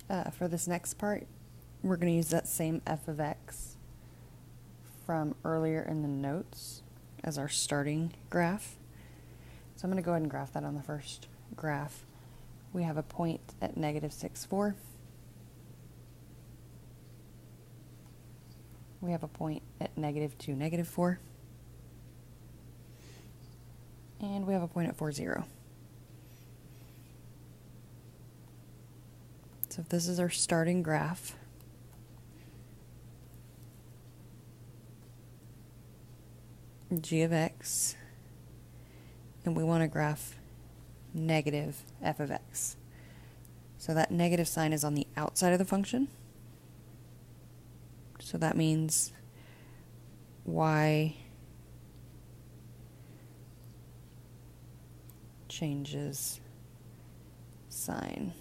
For this next part, we're going to use that same f of x from earlier in the notes as our starting graph. So I'm going to go ahead and graph that on the first graph. We have a point at negative 6, 4. We have a point at negative 2, negative 4. And we have a point at 4, 0. So if this is our starting graph, g of x, and we want to graph negative f of x. So that negative sign is on the outside of the function. So that means y changes sign.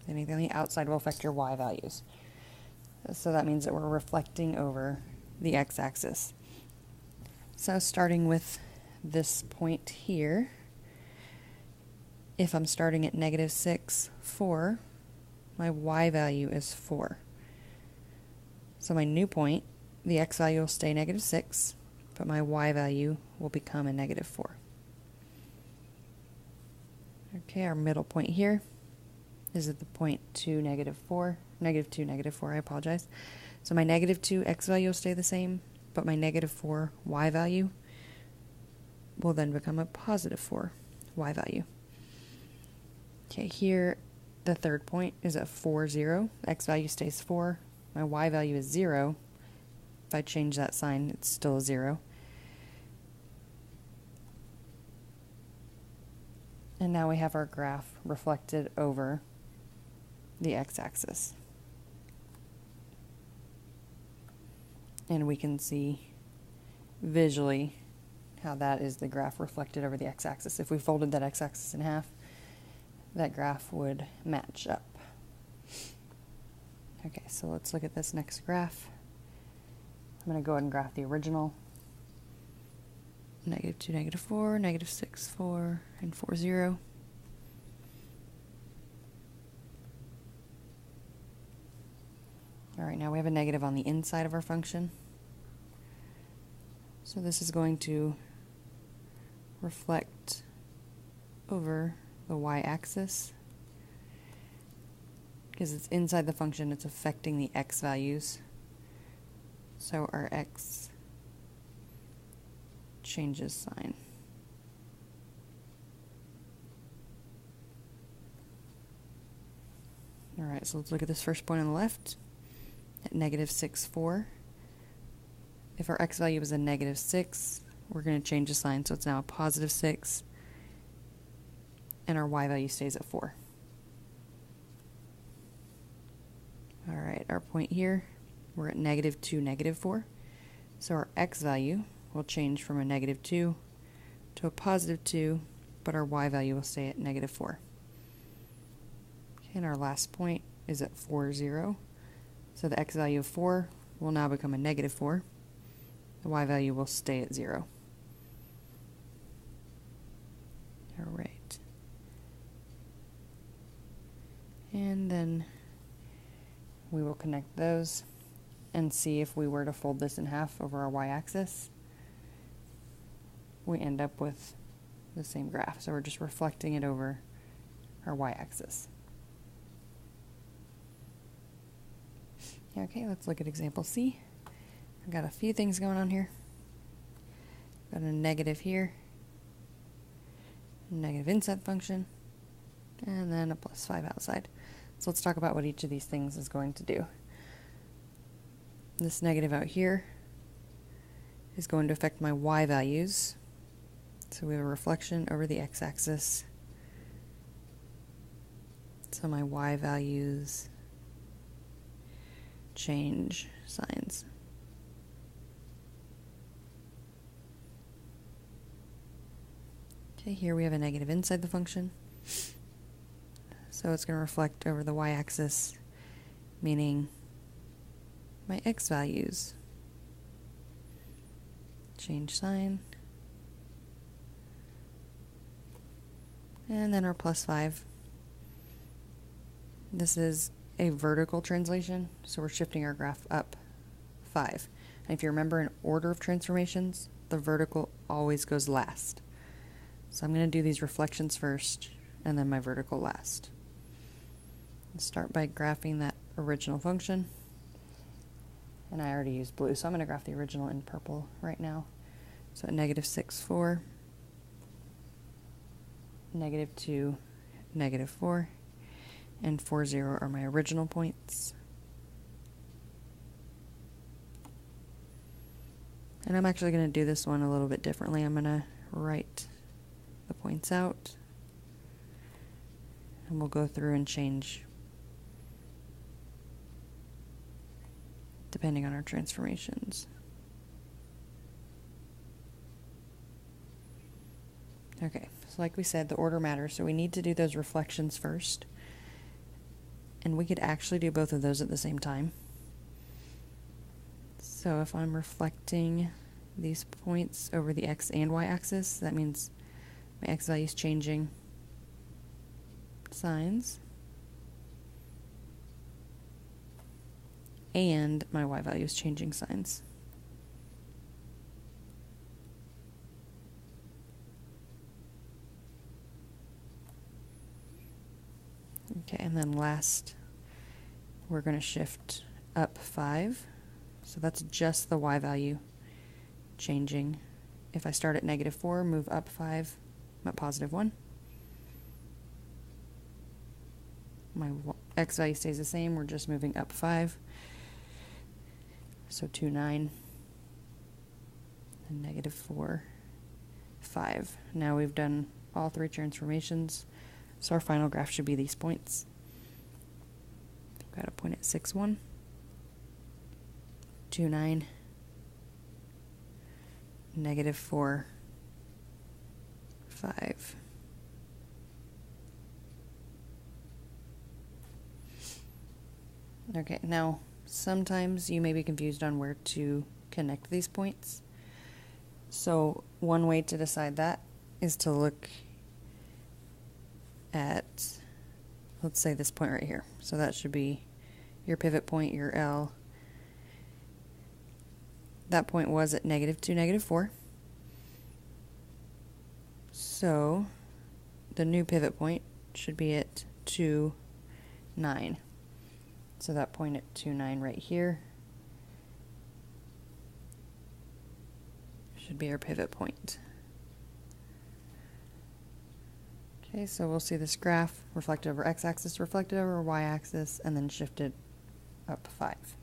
Anything on the outside will affect your y values. So that means that we're reflecting over the x-axis. So starting with this point here, if I'm starting at negative 6, 4, my y value is 4. So my new point, the x value will stay negative 6, but my y value will become a negative 4. Okay, our middle point here is at the point 2, negative 4, negative 2, negative 4, I apologize. So my negative 2 x value will stay the same, but my negative 4 y value will then become a positive 4 y value. Okay, here the third point is at 4, 0. X value stays 4. My y value is 0. If I change that sign, it's still a 0. And now we have our graph reflected over the x-axis. And we can see visually how that is the graph reflected over the x-axis. If we folded that x-axis in half, that graph would match up. Okay, so let's look at this next graph. I'm going to go ahead and graph the original. Negative 2, negative 4, negative 6, 4, and 4, 0. All right, now we have a negative on the inside of our function. So this is going to reflect over the y-axis. Because it's inside the function, it's affecting the x values. So our x changes sign. Alright, so let's look at this first point on the left at negative 6, 4. If our x value is a negative 6, we're going to change the sign, so it's now a positive 6, and our y value stays at 4. Alright, our point here, we're at negative 2, negative 4. So our x value will change from a negative 2 to a positive 2, but our y value will stay at negative 4. Okay, and our last point is at 4, 0. So the x value of 4 will now become a negative 4. The y value will stay at 0. Alright. And then we will connect those and see if we were to fold this in half over our y-axis, we end up with the same graph. So we're just reflecting it over our y-axis. Okay, let's look at example C. I've got a few things going on here. Got a negative here, negative inside function, and then a plus 5 outside. So let's talk about what each of these things is going to do. This negative out here is going to affect my y values. So we have a reflection over the x-axis. So my y values change signs. Okay, here we have a negative inside the function. So it's going to reflect over the y-axis, meaning my x values change sign. And then our plus 5. This is a vertical translation, so we're shifting our graph up 5. And if you remember in order of transformations, the vertical always goes last. So I'm going to do these reflections first, and then my vertical last. I'll start by graphing that original function. And I already used blue, so I'm going to graph the original in purple right now. So at -6, 4, -2, -4, and 4, 0 are my original points. And I'm actually going to do this one a little bit differently. I'm going to write the points out, and we'll go through and change depending on our transformations. Okay, so like we said, the order matters, so we need to do those reflections first. And we could actually do both of those at the same time. So if I'm reflecting these points over the x and y axis, that means my x value is changing signs, and my y value is changing signs. Okay, and then last, we're going to shift up 5. So that's just the y value changing. If I start at -4, move up 5, I'm at +1. My x value stays the same, we're just moving up 5. So 2, 9, and -4, 5. Now we've done all 3 transformations, so our final graph should be these points. Got a point at 6, 1, 2, 9, -4, 5. Okay, now sometimes you may be confused on where to connect these points. So one way to decide that is to look at, let's say, this point right here. So that should be your pivot point, your L. That point was at -2, -4. So the new pivot point should be at 2, 9. So that point at 2, 9 right here should be our pivot point. Okay, so we'll see this graph reflected over x-axis, reflected over y-axis, and then shifted up 5.